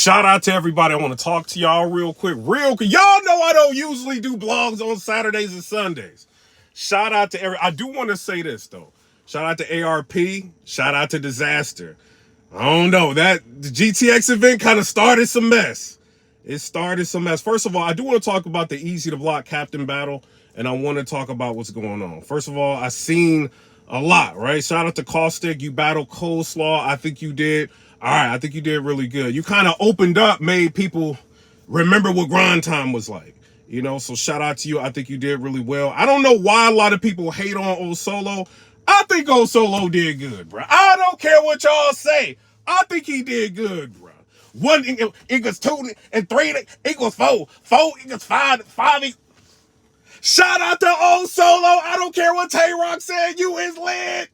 Shout out to everybody. I want to talk to y'all real quick. Y'all know I don't usually do blogs on Saturdays and Sundays. Shout out to I do want to say this, though. Shout out to ARP. Shout out to Disaster. I don't know. The GTX event kind of started some mess. It started some mess. First of all, I do want to talk about the Eazy to Block Captain battle, and I want to talk about what's going on. First of all, I seen a lot, right? Shout out to Caustic. You battled Coleslaw. I think you did. All right, I think you did really good. You kind of opened up, made people remember what grind time was like. You know, so shout out to you. I think you did really well. I don't know why a lot of people hate on Old Solo. I think Old Solo did good, bro. I don't care what y'all say. I think he did good, bro. 1 equals 2 and 3 equals 4. 4 equals 5. 5 Shout out to Old Solo. I don't care what Tay-Rock said. You is lit.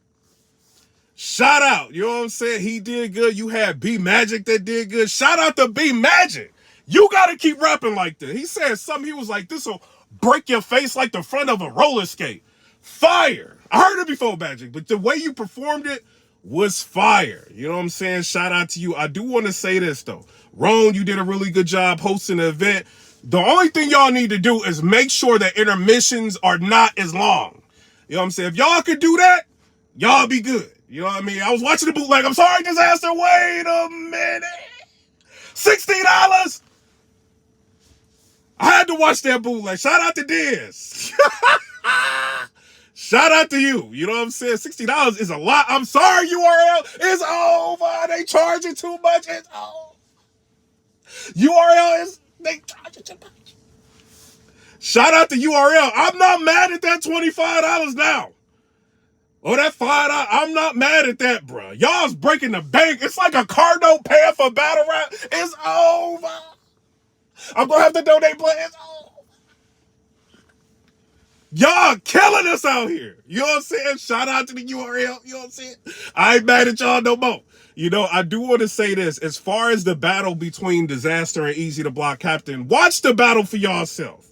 Shout out. You know what I'm saying? He did good. You had B Magic that did good. Shout out to B Magic. You got to keep rapping like this. He said something. He was like, this will break your face like the front of a roller skate. Fire. I heard it before, Magic, but the way you performed it was fire. You know what I'm saying? Shout out to you. I do want to say this, though. Ron, you did a really good job hosting the event. The only thing y'all need to do is make sure that intermissions are not as long. You know what I'm saying? If y'all could do that, y'all be good. You know what I mean? I was watching the bootleg. I'm sorry, Disaster. Wait a minute. $16. I had to watch that bootleg. Shout out to Diz. Shout out to you. You know what I'm saying? $60 is a lot. I'm sorry, URL. It's over. They charging too much. It's over. URL is, they charging too much. Shout out to URL. I'm not mad at that $25 now. Oh, that $5, I'm not mad at that, bro. Y'all's breaking the bank. It's like a car note paying for battle rap. It's over. I'm going to have to donate, but it's over. Y'all killing us out here. You know what I'm saying? Shout out to the URL. You know what I'm saying? I ain't mad at y'all no more. You know, I do want to say this. As far as the battle between Disaster and Eazy to Block Captain, watch the battle for yourself.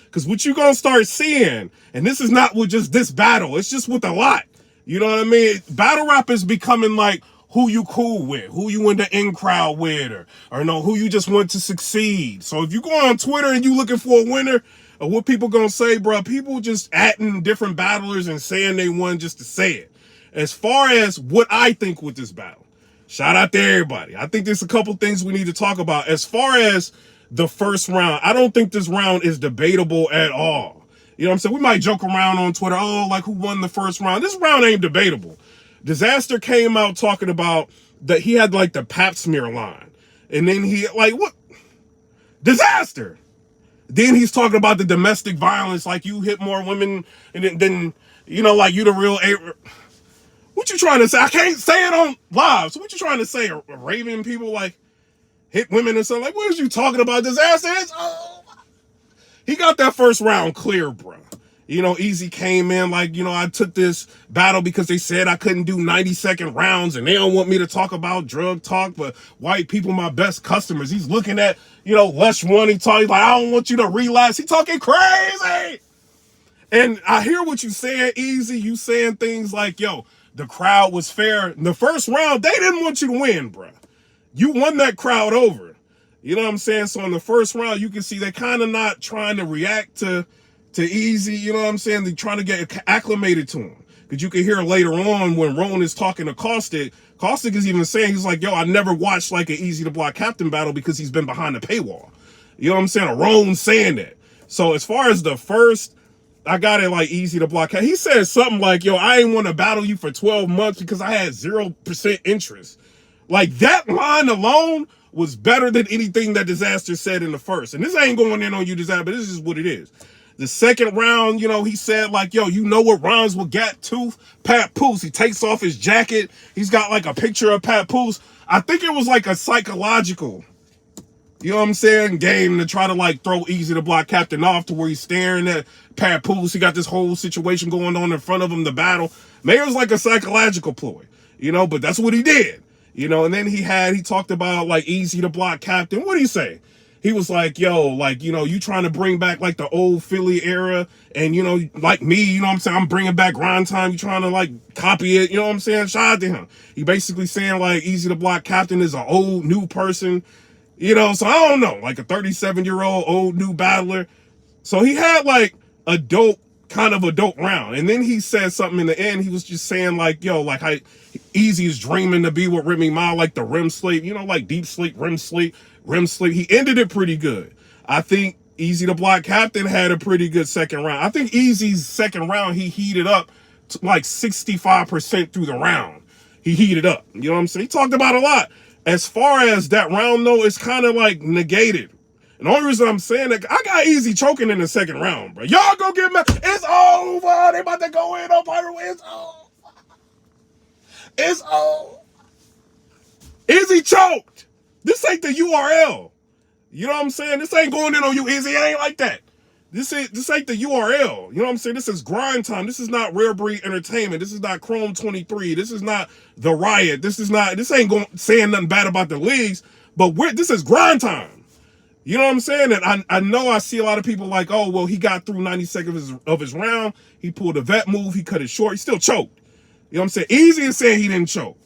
Because what you going to start seeing, and this is not with just this battle, it's just with a lot. You know what I mean? Battle rap is becoming like who you cool with, who you in the in crowd with, or no, who you just want to succeed. So if you go on Twitter and you looking for a winner, or what people gonna say, bro, people just adding different battlers and saying they won just to say it. As far as what I think with this battle, shout out to everybody. I think there's a couple things we need to talk about. As far as the first round, I don't think this round is debatable at all. You know what I'm saying? We might joke around on Twitter, oh, like who won the first round? This round ain't debatable. Disaster came out talking about that he had like the pap smear line. And then he, like, what? Disaster! Then he's talking about the domestic violence, like you hit more women and then you know, like you the real... What you trying to say? I can't say it on live. So what you trying to say? Raping people, like, hit women and something? Like, what is you talking about? Disaster? He got that first round clear, bro. You know, Eazy came in like, you know, I took this battle because they said I couldn't do 90-second rounds and they don't want me to talk about drug talk, but white people, my best customers. He's looking at, you know, Lush One. He's like, I don't want you to relapse. He talking crazy. And I hear what you saying, Eazy. You saying things like, yo, the crowd was fair. In the first round, they didn't want you to win, bro. You won that crowd over. You know what I'm saying? So in the first round, you can see they kind of not trying to react to Eazy. You know what I'm saying? They're trying to get acclimated to him. Because you can hear later on when Rowan is talking to Caustic. Caustic is even saying, he's like, yo, I never watched like an Eazy to Block Captain battle because he's been behind the paywall. You know what I'm saying? Rowan saying that. So as far as the first, I got it like Eazy to Block Captain. He said something like, yo, I ain't want to battle you for 12 months because I had 0% interest. Like that line alone was better than anything that Disaster said in the first. And this ain't going in on you, Disaster, but this is what it is. The second round, you know, he said like, yo, you know what rhymes with Gat Tooth? Papoose. He takes off his jacket. He's got like a picture of Papoose. I think it was like a psychological, you know what I'm saying, game to try to like throw Eazy to Block Captain off to where he's staring at Papoose. He got this whole situation going on in front of him, the battle. Maybe it was like a psychological ploy, you know, but that's what he did. You know, and then he talked about like Eazy to Block Captain. What did he say? He was like, yo, like, you know, you trying to bring back like the old Philly era and, you know, like me, you know what I'm saying? I'm bringing back grind time. You trying to like copy it. You know what I'm saying? Shout out to him. He basically saying like Eazy to Block Captain is an old new person. You know, so I don't know, like a 37-year-old old new battler. So he had like a dope, kind of a dope round. And then he said something in the end. He was just saying like, yo, like how Eazy is dreaming to be with Remy Ma, like the REM sleep, you know, like deep sleep, REM sleep, REM sleep. He ended it pretty good. I think Eazy the Block Captain had a pretty good second round. I think Eazy's second round, he heated up to like 65% through the round. He heated up. You know what I'm saying? He talked about a lot. As far as that round, though, it's kind of like negated. And the only reason I'm saying that, I got Eazy choking in the second round, bro. Y'all go get mad. It's over. They about to go in on PIPERBOY. It's over. It's over. Eazy choked. This ain't the URL. You know what I'm saying? This ain't going in on you, Eazy. It ain't like that. This ain't the URL. You know what I'm saying? This is grind time. This is not Rare Breed Entertainment. This is not Chrome 23. This is not The Riot. This ain't going saying nothing bad about the leagues, but this is grind time. You know what I'm saying? And I know I see a lot of people like, oh, well, he got through 90 seconds of his round. He pulled a vet move. He cut it short. He still choked. You know what I'm saying? Eazy is saying he didn't choke.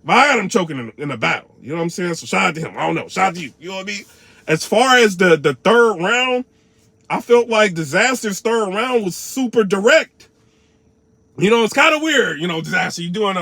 But I got him choking in the battle. You know what I'm saying? So shout out to him. I don't know. Shout out to you. You know what I mean? As far as the third round, I felt like Disaster's third round was super direct. You know, it's kind of weird. You know, Disaster, you doing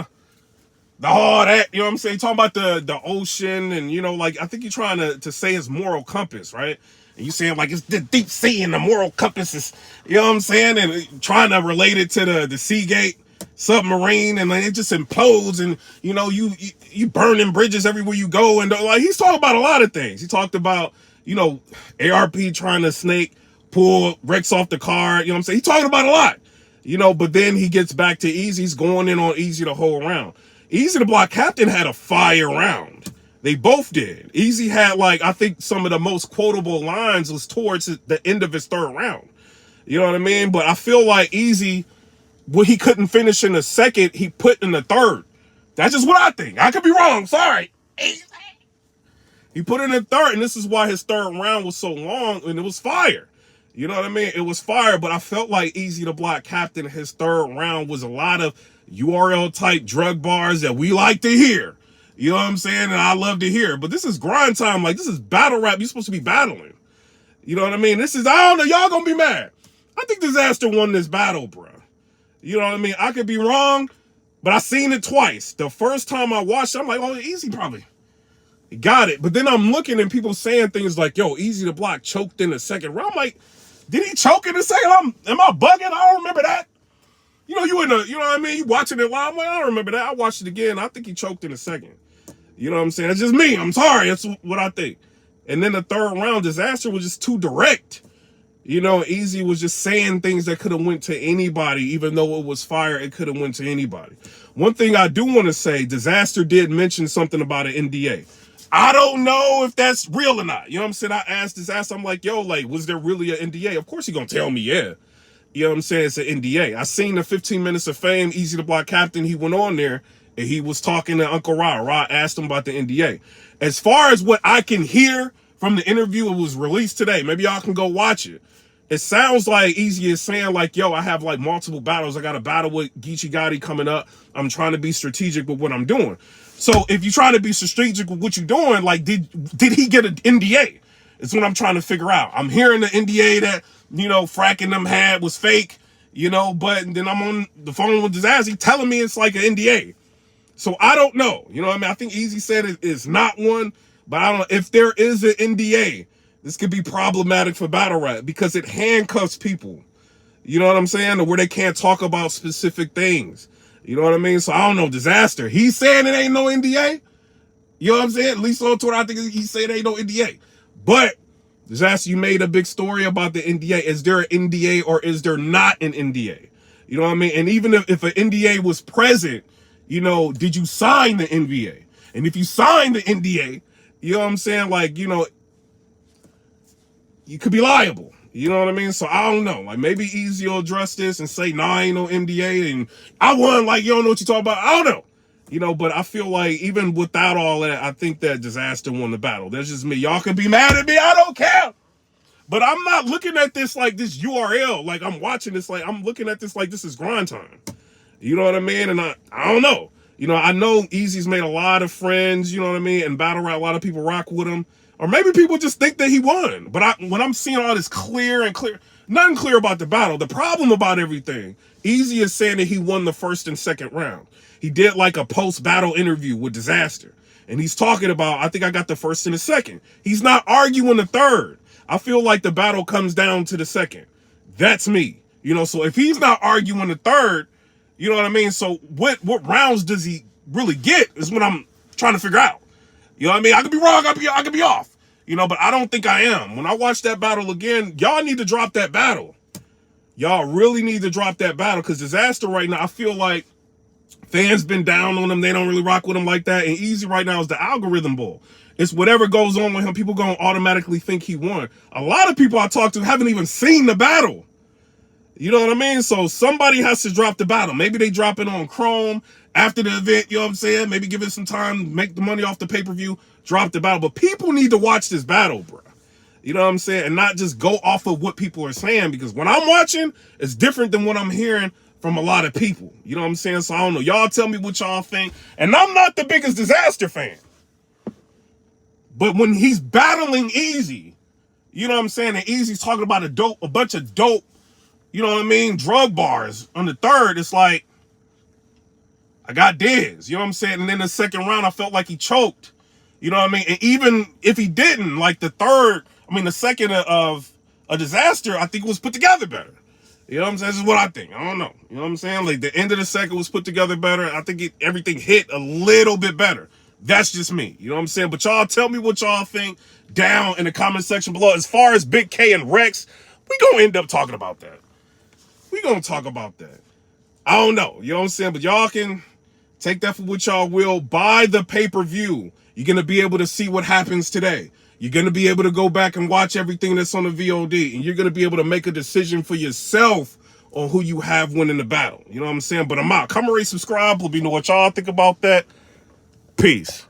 all that, you know what I'm saying? Talking about the ocean and, you know, like, I think you're trying to say his moral compass, right? And you saying, like, it's the deep sea and the moral compass is, you know what I'm saying? And trying to relate it to the Seagate submarine, and like, it just implodes, and, you know, you burning bridges everywhere you go. And, like, he's talking about a lot of things. He talked about, you know, ARP trying to pull Rex off the car, you know what I'm saying? He's talking about a lot, you know, but then he gets back to Eazy. He's going in on Eazy the whole round. Eazy the Block Captain had a fire round. They both did. Eazy had, like, I think some of the most quotable lines was towards the end of his third round. You know what I mean? But I feel like Eazy, what he couldn't finish in the second, he put in the third. That's just what I think. I could be wrong. Sorry. Eazy. He put in the third, and this is why his third round was so long, and it was fire. You know what I mean? It was fire, but I felt like Eazy the Block Captain, his third round was a lot of URL type drug bars that we like to hear. You know what I'm saying? And I love to hear. But this is grind time. Like, this is battle rap. You're supposed to be battling. You know what I mean? This is, I don't know. Y'all gonna be mad. I think Disaster won this battle, bro. You know what I mean? I could be wrong, but I seen it twice. The first time I watched it, I'm like, oh, Eazy probably. He got it. But then I'm looking and people saying things like, yo, Eazy the Block choked in the second round. I'm like, did he choke in the second? Am I bugging? I don't remember that. You know, you know what I mean? You watching it live. I'm like, I don't remember that. I watched it again. I think he choked in the second. You know what I'm saying? It's just me. I'm sorry. That's what I think. And then the third round, Disaster was just too direct. You know, Eazy was just saying things that could have went to anybody, even though it was fire, it could have went to anybody. One thing I do want to say, Disaster did mention something about an NDA. I don't know if that's real or not. You know what I'm saying? I asked Disaster, I'm like, yo, like, was there really an NDA? Of course he gonna tell me, yeah. You know what I'm saying? It's an NDA. I seen the 15 Minutes of Fame, Eazy the Block Captain, he went on there, and he was talking to Uncle Ra. Ra asked him about the NDA. As far as what I can hear from the interview, it was released today. Maybe y'all can go watch it. It sounds like Eazy is saying, like, yo, I have, like, multiple battles. I got a battle with Geechee Gotti coming up. I'm trying to be strategic with what I'm doing. So if you're trying to be strategic with what you're doing, like, did he get an NDA? It's what I'm trying to figure out. I'm hearing the NDA that, you know, Fracking them had was fake, you know, but then I'm on the phone with Disaster telling me it's like an NDA. So I don't know. You know what I mean? I think Eazy said it is not one, but I don't know. If there is an NDA, this could be problematic for battle rap because it handcuffs people. You know what I'm saying? Or where they can't talk about specific things. You know what I mean? So I don't know. Disaster. He's saying it ain't no NDA. You know what I'm saying? At least on Twitter, I think he's saying ain't no NDA. But Disaster, you made a big story about the NDA. Is there an NDA or is there not an NDA? You know what I mean? And even if an NDA was present, you know, did you sign the NDA? And if you signed the NDA, you know what I'm saying? Like, you know, you could be liable. You know what I mean? So I don't know. Like, maybe Eazy will address this and say, nah, ain't no NDA. And I won, like, you don't know what you're talking about. I don't know. You know, but I feel like even without all that, I think that Disaster won the battle. That's just me. Y'all can be mad at me. I don't care. But I'm not looking at this like this URL. Like, I'm watching this like, I'm looking at this like this is grind time. You know what I mean? And I don't know. You know, I know Eazy's made a lot of friends, you know what I mean? And battle rap, a lot of people rock with him. Or maybe people just think that he won. But when I'm seeing all this nothing clear about the battle. The problem about everything, Eazy is saying that he won the first and second round. He did like a post-battle interview with Disaster. And he's talking about, I think I got the first and the second. He's not arguing the third. I feel like the battle comes down to the second. That's me. You know, so if he's not arguing the third, you know what I mean? So what rounds does he really get is what I'm trying to figure out. You know what I mean? I could be wrong, I could be off. You know, but I don't think I am. When I watch that battle again, y'all need to drop that battle. Y'all really need to drop that battle, because Disaster right now, I feel like fans been down on him. They don't really rock with him like that. And Eazy right now is the algorithm bull. It's whatever goes on with him, people gonna automatically think he won. A lot of people I talk to haven't even seen the battle. You know what I mean? So somebody has to drop the battle. Maybe they drop it on Chrome after the event, you know what I'm saying? Maybe give it some time, make the money off the pay-per-view, drop the battle. But people need to watch this battle, bro. You know what I'm saying? And not just go off of what people are saying, because when I'm watching, it's different than what I'm hearing from a lot of people. You know what I'm saying? So I don't know. Y'all tell me what y'all think. And I'm not the biggest Disaster fan. But when he's battling Eazy, you know what I'm saying? And Eazy's talking about a bunch of dope, you know what I mean, drug bars on the third, it's like, I got Diz, you know what I'm saying? And then the second round, I felt like he choked, you know what I mean? And even if he didn't, like the second of a Disaster, I think it was put together better. You know what I'm saying? This is what I think. I don't know. You know what I'm saying? Like the end of the second was put together better. I think everything hit a little bit better. That's just me. You know what I'm saying? But y'all tell me what y'all think down in the comment section below. As far as Big K and Rex, we gonna end up talking about that. We gonna talk about that. I don't know. You know what I'm saying? But y'all can take that for what y'all will. Buy the pay-per-view. You're gonna be able to see what happens today. You're gonna be able to go back and watch everything that's on the VOD. And you're gonna be able to make a decision for yourself on who you have winning the battle. You know what I'm saying? But I'm out. Comment, rate, subscribe. Let me know what y'all think about that. Peace.